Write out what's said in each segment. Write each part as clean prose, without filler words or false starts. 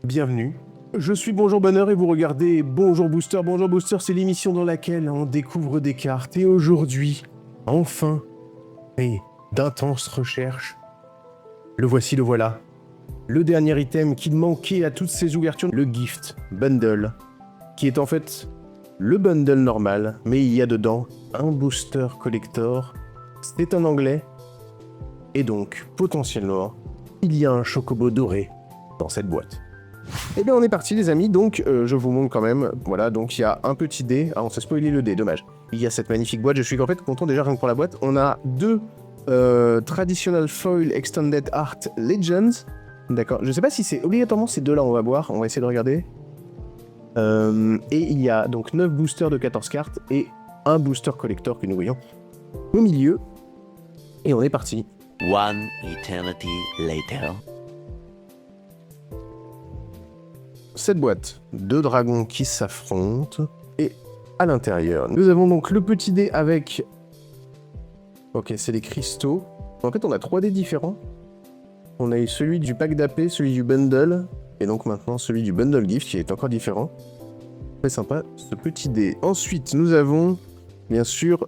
bienvenue. Je suis Bonjour Bonheur et vous regardez Bonjour Booster. Bonjour Booster, c'est l'émission dans laquelle on découvre des cartes. Et aujourd'hui, enfin, et d'intenses recherches, le voici, le voilà. Le dernier item qui manquait à toutes ces ouvertures, le Gift Bundle, qui est en fait le bundle normal, mais il y a dedans un Booster Collector. C'est en anglais, et donc, potentiellement, il y a un Chocobo doré dans cette boîte. Eh bien on est parti les amis, donc je vous montre quand même, voilà, donc il y a un petit dé, on s'est spoilé le dé, dommage. Il y a cette magnifique boîte, je suis en fait content déjà rien que pour la boîte. On a deux Traditional Foil Extended Art Legends, d'accord, je sais pas si c'est obligatoirement ces deux là, on va voir, on va essayer de regarder. Et il y a donc 9 boosters de 14 cartes et un booster collector que nous voyons au milieu. Et on est parti. One eternity later. Cette boîte, deux dragons qui s'affrontent, et à l'intérieur, nous avons donc le petit dé avec... Ok, c'est des cristaux. En fait, on a 3 dés différents. On a eu celui du pack d'AP, celui du bundle, et donc maintenant celui du bundle gift qui est encore différent. Très sympa, ce petit dé. Ensuite, nous avons, bien sûr,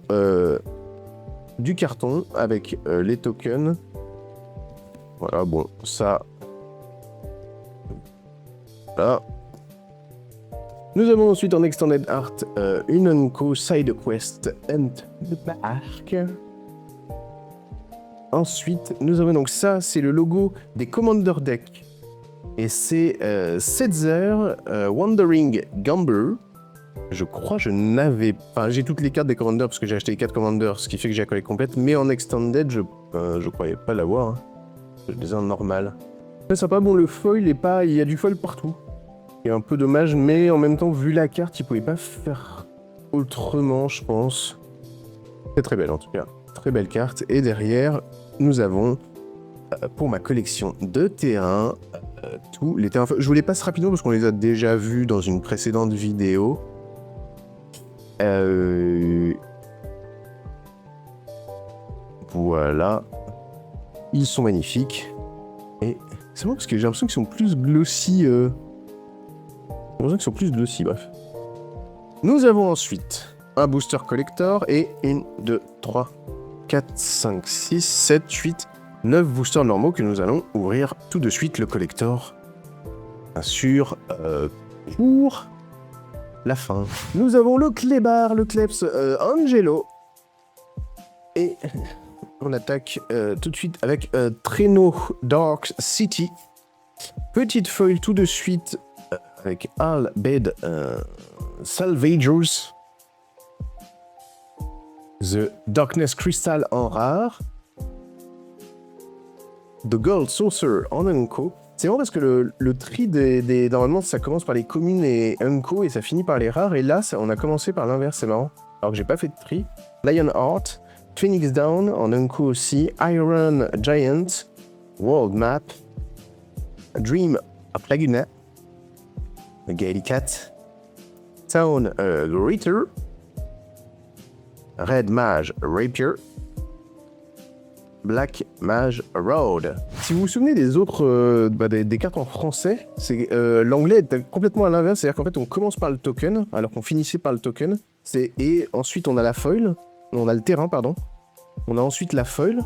du carton avec les tokens. Voilà, bon, ça... Voilà. Nous avons ensuite en Extended Art une Unco Side Quest and the Park. Ensuite, nous avons donc ça, c'est le logo des Commander Deck. Et c'est Setzer Wandering Gambler. Je crois que je n'avais pas... j'ai toutes les cartes des Commanders parce que j'ai acheté les 4 Commanders, ce qui fait que j'ai la collecte complète. Mais en Extended, je croyais pas l'avoir. Hein. Je les ai en normal. Très sympa, bon le foil est pas... il y a du foil partout. C'est un peu dommage, mais en même temps, vu la carte, il pouvait pas faire autrement, je pense. C'est très belle en tout cas. Très belle carte. Et derrière, nous avons, pour ma collection de terrains, tous les terrains... Je vous les passe rapidement parce qu'on les a déjà vus dans une précédente vidéo. Voilà. Ils sont magnifiques. Et c'est bon parce que j'ai l'impression qu'ils sont plus glossy. J'ai l'impression qu'ils sont plus glossy, bref. Nous avons ensuite un booster collector et 1, 2, 3, 4, 5, 6, 7, 8, 9 boosters normaux que nous allons ouvrir tout de suite le collector. Bien sûr, pour la fin. Nous avons le Clébar, le Kleps Angelo. Et on attaque tout de suite avec Traîneau Dark City. Petite foil tout de suite avec Al Bed Salvagers. The Darkness Crystal en rare. The Gold Saucer en Unco. C'est vraiment parce que le tri des... Normalement, ça commence par les communes et Unco et ça finit par les rares. Et là, on a commencé par l'inverse, c'est marrant. Alors que j'ai pas fait de tri. Lion Heart, Phoenix Down en Unco aussi. Iron Giant, World Map, Dream of Laguna, Gaily Cat, Town Greeter, Red Mage Rapier, Black Mage Road. Si vous vous souvenez des autres des cartes en français, c'est l'anglais est complètement à l'inverse, c'est-à-dire qu'en fait on commence par le token, alors qu'on finissait par le token, et ensuite on a la foil, on a le terrain, pardon, on a ensuite la foil,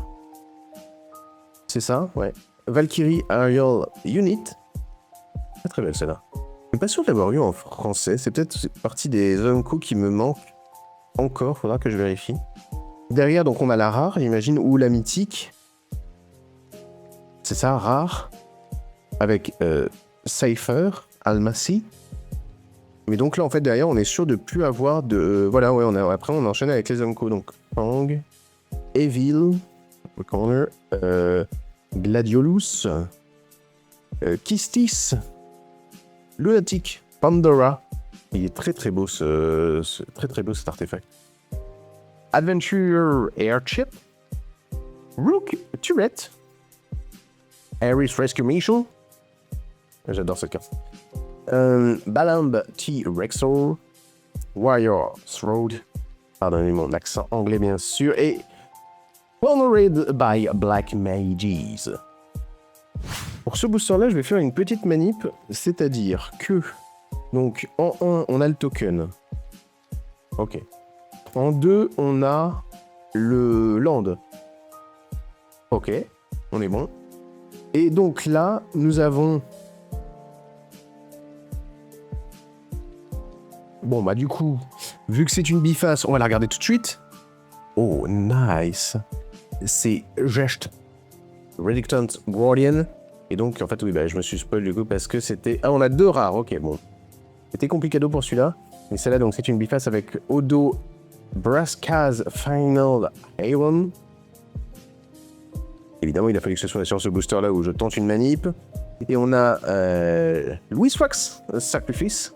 c'est ça, ouais. Valkyrie Aerial Unit, très très belle celle-là. Je suis pas sûr de l'avoir eu en français, c'est peut-être partie des Unco qui me manquent encore, faudra que je vérifie. Derrière, donc, on a la rare, j'imagine, ou la mythique. C'est ça, rare. Avec Cypher, Almacy. Mais donc là, en fait, derrière, on est sûr de plus avoir de... voilà, ouais, après, on enchaîne avec les Unco. Donc, Fang, Evil, Corner, Gladiolus, Kistis, Lunatic, Pandora. Il est très très beau, très très beau cet artefact. Adventure Airship, Rook Turret, Ares Rescue Mission, j'adore cette carte, Balamb T-Rexor, Warrior Throne, pardonnez mon accent anglais bien sûr, et Honored by Black Mages. Pour ce booster-là, je vais faire une petite manip, c'est-à-dire que, donc, en 1, on a le token. Ok. En 2, on a le land. Ok, on est bon. Et donc là, nous avons... Bon, bah du coup, vu que c'est une biface, on va la regarder tout de suite. Oh, nice. C'est Gest Reluctant Guardian. Et donc, en fait, oui, bah, je me suis spoil du coup parce que c'était... Ah, on a 2 rares, ok, bon. C'était complicado pour celui-là. Mais celle-là, donc, c'est une biface avec Odo Braska's Final Iron. Évidemment, il a fallu que ce soit sur ce booster-là où je tente une manip. Et on a Louis Wax Sacrifice.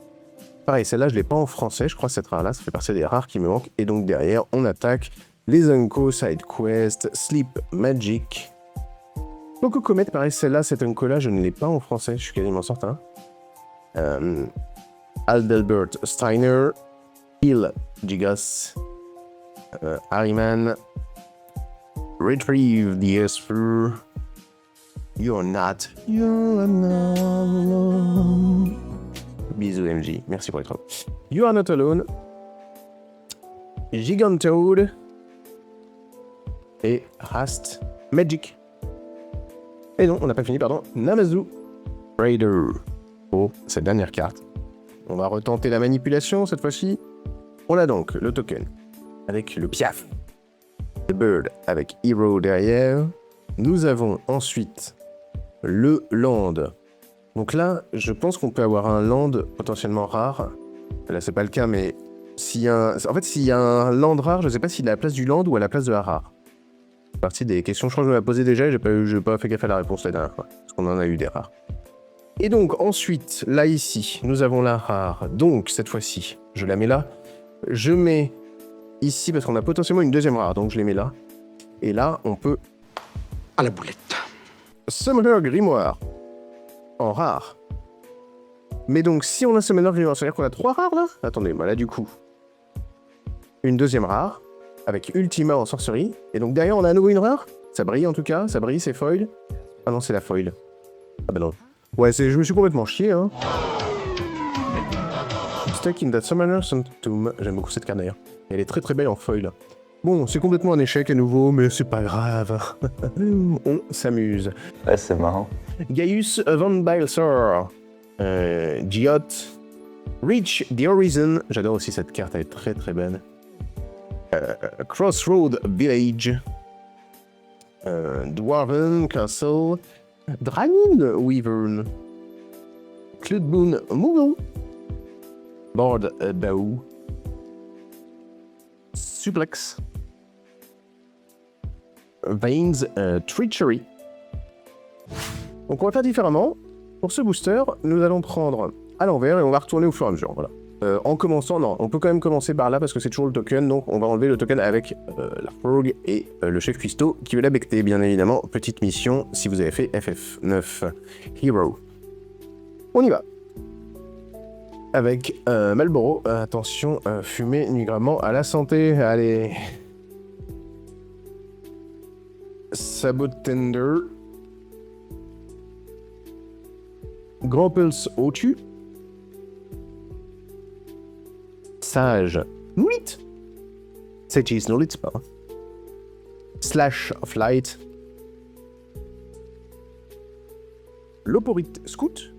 Pareil, celle-là, je ne l'ai pas en français, je crois, cette rare-là. Ça fait partie des rares qui me manquent. Et donc, derrière, on attaque les Unco Side Quest, Sleep Magic. Coco Comet, pareil, celle-là, cette Unco-là, je ne l'ai pas en français, je suis quasiment certain. Adelbert Steiner, Hill Gigas, Harryman, Retrieve the Esper, You're not alone. Bisous MJ, merci pour les travaux. You are not alone, Gigantoad et Rast Magic. Et non, on n'a pas fini, pardon. Namazu Raider. Oh, cette dernière carte. On va retenter la manipulation cette fois-ci. On a donc le token avec le Piaf. The Bird avec Hero derrière. Nous avons ensuite le Land. Donc là, je pense qu'on peut avoir un Land potentiellement rare. Là, c'est pas le cas, mais s'il y a en fait, s'il y a un Land rare, je sais pas s'il est à la place du Land ou à la place de la rare. C'est partie des questions, je crois que je me la posais déjà, j'ai pas fait gaffe à la réponse la dernière fois, parce qu'on en a eu des rares. Et donc ensuite, là ici, nous avons la rare. Donc cette fois-ci, je la mets là. Je mets ici parce qu'on a potentiellement une deuxième rare, donc je les mets là. Et là, on peut... À la boulette. Summoner Grimoire. En rare. Mais donc, si on a Summoner Grimoire, ça veut dire qu'on a 3 rares là? Attendez, bah là du coup... Une deuxième rare. Avec Ultima en sorcerie. Et donc derrière, on a à nouveau une rare. Ça brille en tout cas, ça brille, c'est foil. Ah non, c'est la foil. Ah bah non. Ouais, je me suis complètement chié, hein. Stuck in that Summoner's Tomb. J'aime beaucoup cette carte d'ailleurs. Elle est très très belle en foil. Bon, c'est complètement un échec à nouveau, mais c'est pas grave. On s'amuse. Ouais, c'est marrant. Gaius Van Bilsor. Giot. Reach the Horizon. J'adore aussi cette carte, elle est très très belle. Crossroad Village. Dwarven Castle. Dragon Wyvern. Cludboon Moogle. Board Bow. Suplex. Veins Treachery. Donc on va faire différemment. Pour ce booster, nous allons prendre à l'envers et on va retourner au fur et à mesure. Voilà. En commençant, non, on peut quand même commencer par là parce que c'est toujours le token, donc on va enlever le token avec la Frog et le chef cuistot qui veut la becter, bien évidemment. Petite mission si vous avez fait FF9 Hero. On y va. Avec Malboro, attention, fumée nuitamment à la santé, allez. Sabot Tender. Grand Pulse au-dessus. Sage Nulit. Sage's Nulit, pas. Slash of Light. Loporite Scout.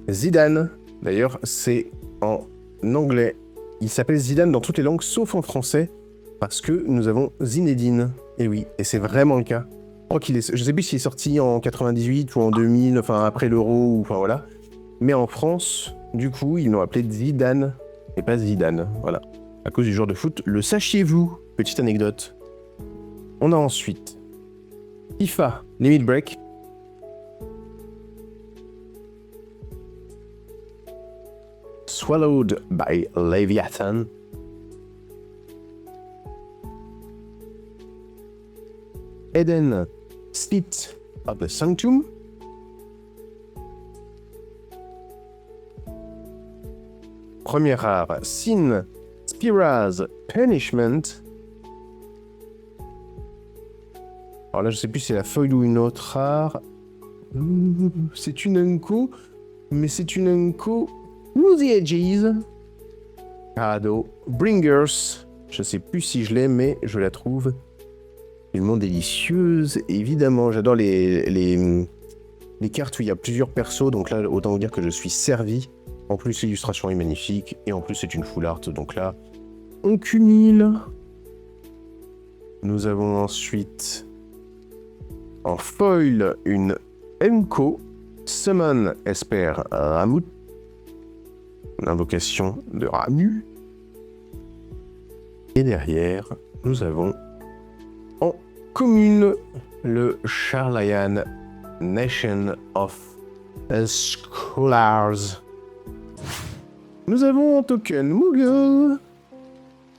Zidane. D'ailleurs, c'est en anglais. Il s'appelle Zidane dans toutes les langues, sauf en français, parce que nous avons Zinedine. Et oui, et c'est vraiment le cas. Je sais plus s'il est sorti en 98 ou en 2000, enfin après l'Euro, ou enfin voilà. Mais en France, du coup, ils l'ont appelé Zidane, et pas Zidane, voilà. À cause du joueur de foot, le sachiez-vous? Petite anecdote. On a ensuite FIFA Limit Break. Swallowed by Leviathan. Eden, Spit of the Sanctum. Première rare, Sin, Spira's Punishment. Alors là, je sais plus si c'est la foil ou une autre rare. C'est une Unco, mais c'est une Unco Smoothie Edges. Cadeau. Bringers. Je sais plus si je l'ai, mais je la trouve tellement délicieuse. Évidemment, j'adore les cartes où il y a plusieurs persos, donc là, autant vous dire que je suis servi. En plus, l'illustration est magnifique, et en plus, c'est une full art, donc là, on cumule. Nous avons ensuite, en foil, une Enko, Summon Esper Ramuh, l'invocation de Ramuh. Et derrière, nous avons, en commune, le Charlayan Nation of Scholars. Nous avons en token Moogle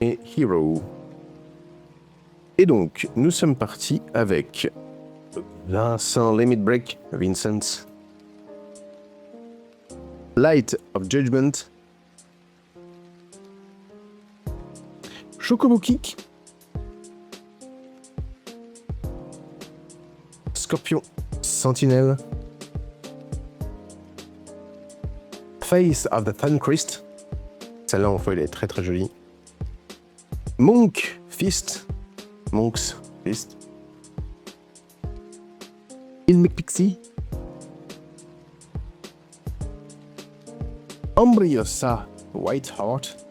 et Hero. Et donc, nous sommes partis avec Vincent Limit Break, Vincent, Light of Judgment, Chocobo Kick, Scorpion Sentinelle, Face of the Thuncrest, celle-là en fait elle est très très jolie, Monk Fist, Monk's Fist, Ilmik Ambriosa Whiteheart.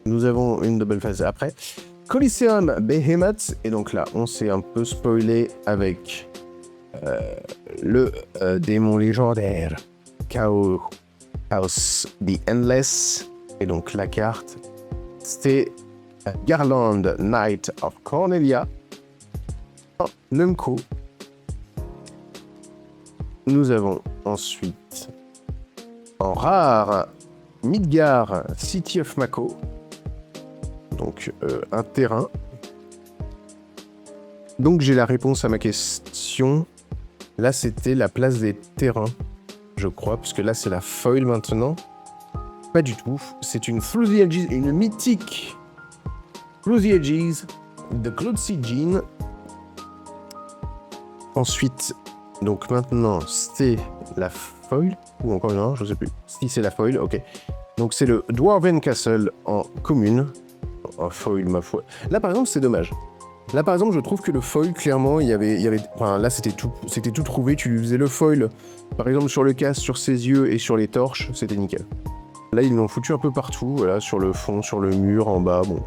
Nous avons une double phase après. Coliseum Behemoth. Et donc là, on s'est un peu spoilé avec le démon légendaire Chaos the Endless. Et donc la carte, c'est Garland Knight of Cornelia. Numco. Nous avons ensuite en rare Midgar City of Mako. Donc un terrain. Donc j'ai la réponse à ma question. Là c'était la place des terrains, je crois, parce que là c'est la foil maintenant. Pas du tout. C'est une Through the Edges, une mythique Through the Edges de Claude C. Jean. Ensuite, donc maintenant c'est la foil, ou encore une, je sais plus. Si c'est la foil, ok. Donc c'est le Dwarven Castle en commune. En foil, ma foi. Là par exemple, c'est dommage. Là par exemple, je trouve que le foil, clairement, il y avait, enfin là c'était tout trouvé. Tu faisais le foil, par exemple sur le casque, sur ses yeux et sur les torches, c'était nickel. Là ils l'ont foutu un peu partout, voilà, sur le fond, sur le mur, en bas, bon.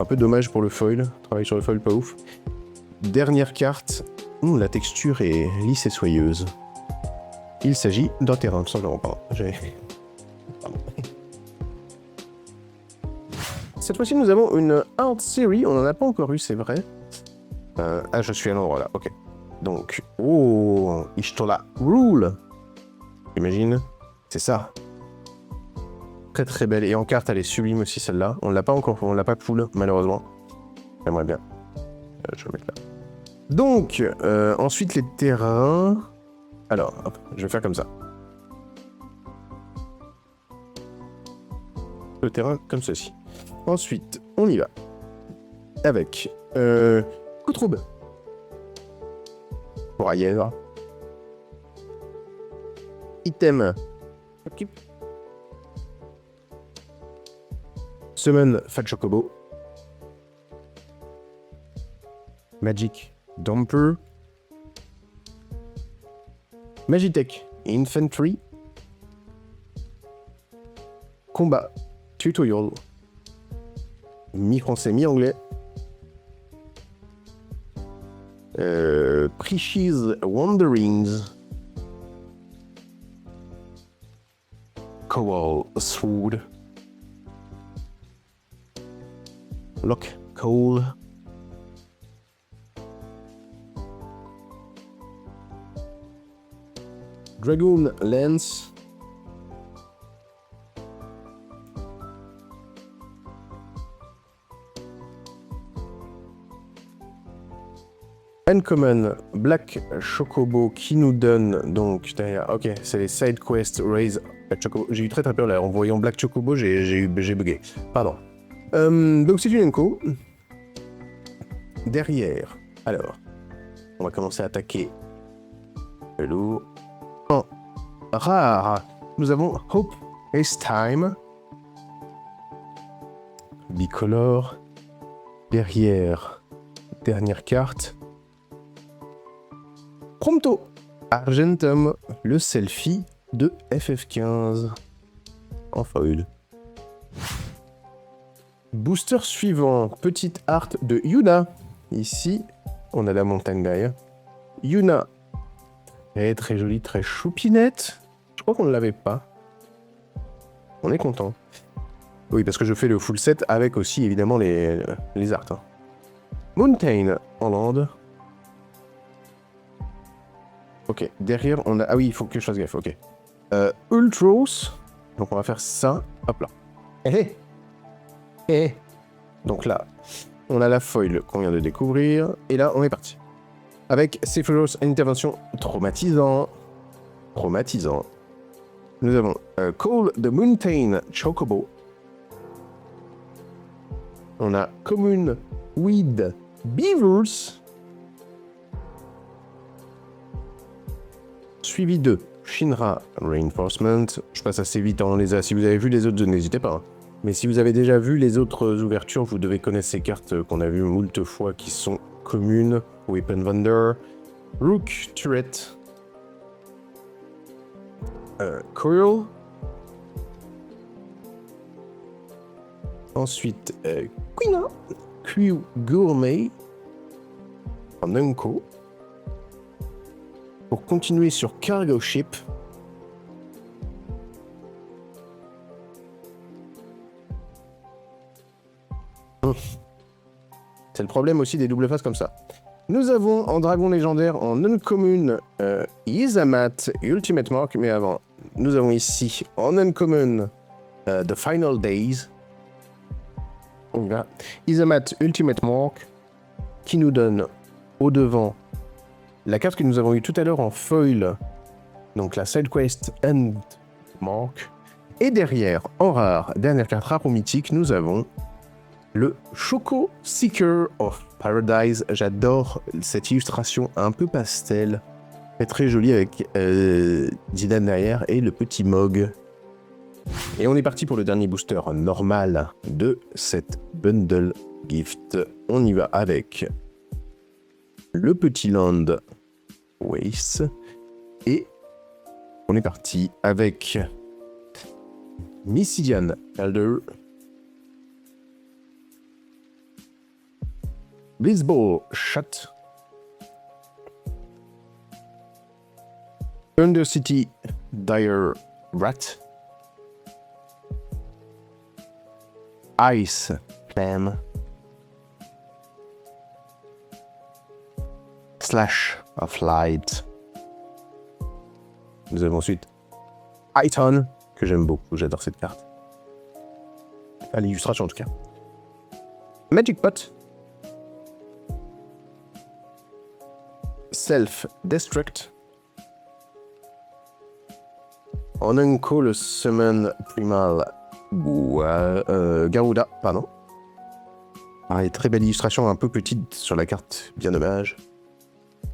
Un peu dommage pour le foil. Travail sur le foil, pas ouf. Dernière carte. La texture est lisse et soyeuse. Il s'agit d'un terrain, tout simplement. Pardon. Cette fois-ci, nous avons une Art Series. On n'en a pas encore eu, c'est vrai. Je suis à l'endroit là. Ok. Donc, Ishtola Rule. Imagine. C'est ça. Très très belle. Et en carte, elle est sublime aussi, celle-là. On l'a pas encore, on l'a pas full, malheureusement. J'aimerais bien. Je vais mettre là. Donc, ensuite, les terrains. Alors, hop, je vais faire comme ça. Le terrain comme ceci. Ensuite, on y va. Avec Coutroube. Pour ailleurs. Item. Okay. Summon Fat Chocobo. Magic Dumper. Magitech Infantry. Combat Tutorial. Mi-français, mi-anglais. Precious Wanderings. Cowal Sword. Lock Cole. Dragoon Lance. Uncommon Black Chocobo qui nous donne donc derrière. Ok, c'est les side quests Raise Chocobo. J'ai eu très très peur là en voyant Black Chocobo, j'ai bugué. Pardon. Donc c'est une Enko. derrière, alors, on va commencer à attaquer le lourd. En rare, nous avons Hope is Time. Bicolore. Derrière, dernière carte. Prompto. Argentum, le selfie de FF15. En foil. Booster suivant, petite art de Yuna. Ici, on a la montagne derrière. Yuna. Elle est très jolie, très choupinette. Je crois qu'on ne l'avait pas. On est content. Oui, parce que je fais le full set avec aussi, évidemment, les arts. Hein. Mountain en land. Ok, derrière, on a... Ah oui, il faut que je fasse gaffe, ok. Ultros. Donc, on va faire ça. Hop là. Eh eh. Donc là, on a la foil qu'on vient de découvrir. Et là, on est parti. Avec Sephiroth's intervention traumatisant. Traumatisant. Nous avons Call the Mountain Chocobo. On a Commune with Beavers. Suivi de Shinra Reinforcement. Je passe assez vite en les a. Si vous avez vu les autres, n'hésitez pas. Hein. Mais si vous avez déjà vu les autres ouvertures, vous devez connaître ces cartes qu'on a vues moult fois qui sont communes. Weapon Vendor, Rook Turret, Coil. Ensuite, Quina, Q Gourmet, en Unco. Pour continuer sur Cargo Ship. C'est le problème aussi des doubles faces comme ça. Nous avons en dragon légendaire, en uncommon, Izamat Ultimate Mark, mais avant, nous avons ici en uncommon The Final Days. Voilà. Izamat Ultimate Mark, qui nous donne au devant la carte que nous avons eue tout à l'heure en foil, donc la Side Quest End Mark. Et derrière, en rare, dernière carte rare ou mythique, nous avons le Choco Seeker of Paradise. J'adore cette illustration un peu pastel. Elle est très jolie avec Zidane derrière et le petit Mog. Et on est parti pour le dernier booster normal de cette bundle gift. On y va avec le petit Land Waste. Et on est parti avec Mysidian Elder. Blitzball Shot. Undercity Dire Rat. Ice Flame. Slash of Light. Nous avons ensuite Iton, que j'aime beaucoup, j'adore cette carte. À l'illustration en tout cas. Magic Pot. Self-Destruct. En unco le Summon Primal Garuda, pardon. Pareil, très belle illustration, un peu petite sur la carte, bien dommage.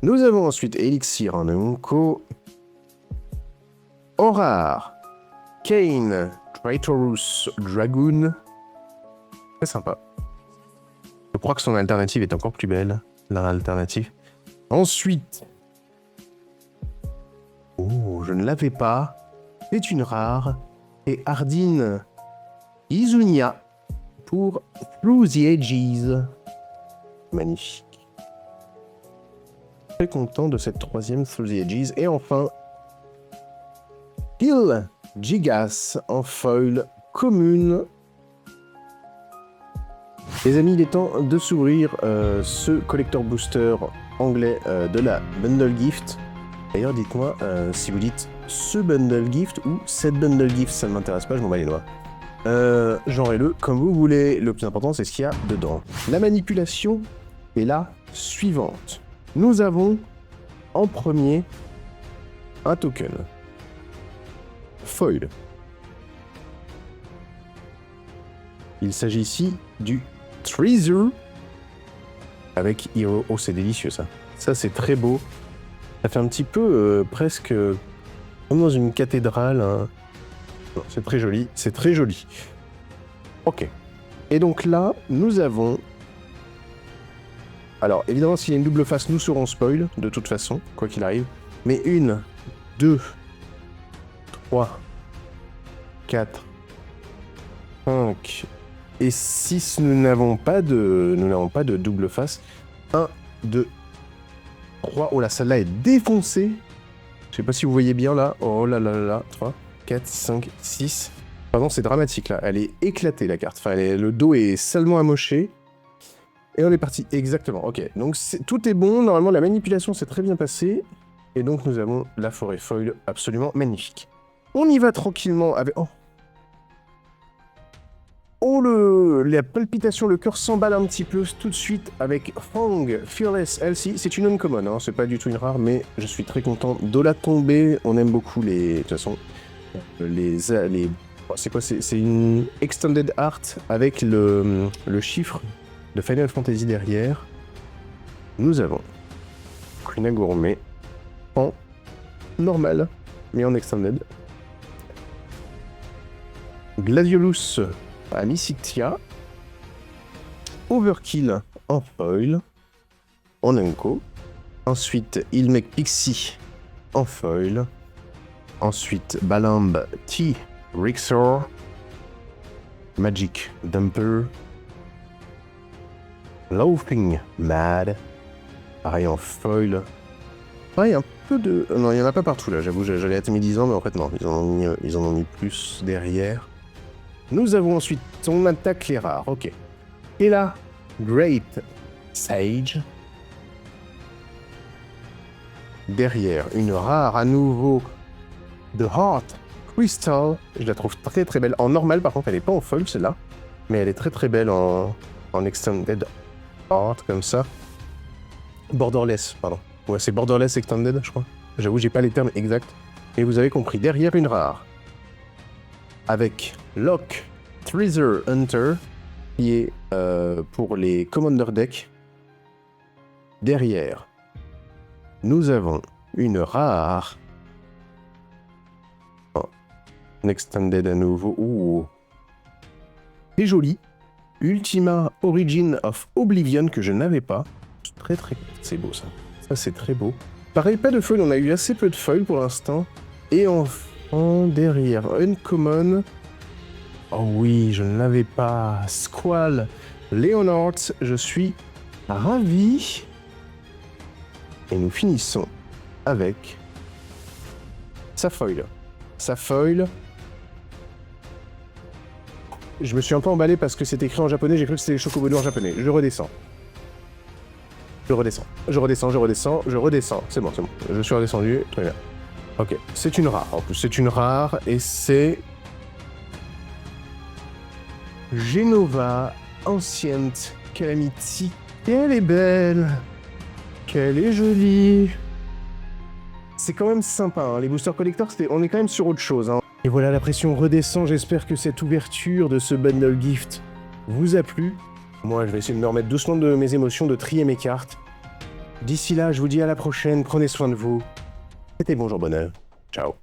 Nous avons ensuite Elixir en unco. En rare, Kane Traitorous Dragoon. Très sympa. Je crois que son alternative est encore plus belle, la alternative. Ensuite, oh, je ne l'avais pas. C'est une rare. Et Ardine Izunia pour Through the Edges. Magnifique. Très content de cette troisième Through the Edges. Et enfin, Kill Gigas en foil commune. Les amis, il est temps de s'ouvrir ce collector booster anglais de la bundle gift. D'ailleurs, dites-moi si vous dites ce bundle gift ou cette bundle gift, ça ne m'intéresse pas, je m'en bats les doigts. Genrez-le comme vous voulez. Le plus important, c'est ce qu'il y a dedans. La manipulation est la suivante. Nous avons en premier un token. Foil. Il s'agit ici du Treasure avec Hero. Oh, c'est délicieux ça. Ça, c'est très beau. Ça fait un petit peu presque comme dans une cathédrale. Hein. C'est très joli. C'est très joli. Ok. Et donc là, nous avons... Alors, évidemment, s'il y a une double face, nous serons spoil, de toute façon, quoi qu'il arrive. Mais 1, 2, 3, 4, 5 et 6, nous n'avons pas de double face. 1, 2, 3. Oh là, celle-là est défoncée. Je sais pas si vous voyez bien là. Oh là là là là. 3, 4, 5, 6. Pardon, c'est dramatique là. Elle est éclatée la carte. Enfin, le dos est salement amoché. Et on est parti. Exactement. Ok. Donc tout est bon. Normalement, la manipulation s'est très bien passée. Et donc, nous avons la forêt foil absolument magnifique. On y va tranquillement avec... Oh, la palpitation, le cœur s'emballe un petit peu tout de suite avec Fang Fearless Elsie. C'est une uncommon, hein, c'est pas du tout une rare, mais je suis très content de la tomber. On aime beaucoup de toute façon, c'est quoi? C'est une Extended Art avec le chiffre de Final Fantasy derrière. Nous avons Krina Gourmet en normal, mais en Extended. Gladiolus à Mycictia, Overkill en foil, en unco. Ensuite, Ilmek Pixie en foil. Ensuite, Balamb T. Rixor, Magic Dumper, Laughing Mad, pareil en foil. Pareil, un peu de... Non, il n'y en a pas partout là, j'avoue, j'allais être médisant, mais en fait non, ils en ont mis plus derrière. Nous avons ensuite, on attaque les rares, ok. Et là, Great Sage. Derrière, une rare à nouveau, The Heart Crystal. Je la trouve très très belle. En normal, par contre, elle n'est pas en foil celle-là. Mais elle est très très belle en Extended Art, comme ça. Borderless, pardon. Ouais, c'est Borderless Extended, je crois. J'avoue, j'ai pas les termes exacts. Et vous avez compris, derrière une rare. Avec Lock Treasure Hunter, qui est pour les Commander Deck. Derrière, nous avons une rare. Oh, Extended à nouveau. Ouh. C'est joli. Ultima Origin of Oblivion, que je n'avais pas. Très très... C'est beau ça. Ça c'est très beau. Pareil, pas de foil, on a eu assez peu de foil pour l'instant. Et enfin, derrière, Uncommon... Oh oui, je ne l'avais pas. Squall Leonhardt, je suis ravi. Et nous finissons avec sa foil. Sa foil. Je me suis un peu emballé parce que c'est écrit en japonais, j'ai cru que c'était les Chocobo en japonais. Je redescends. Je redescends. Je redescends, je redescends, je redescends. C'est bon, c'est bon. Je suis redescendu. Très bien. Ok. C'est une rare. En plus, c'est une rare et c'est... Genova Ancient Calamity. Qu'elle est belle. Qu'elle est jolie. C'est quand même sympa, hein. Les boosters collectors, on est quand même sur autre chose, hein. Et voilà, la pression redescend. J'espère que cette ouverture de ce bundle gift vous a plu. Moi, je vais essayer de me remettre doucement de mes émotions, de trier mes cartes. D'ici là, je vous dis à la prochaine. Prenez soin de vous. C'était Bonjour Bonheur. Ciao.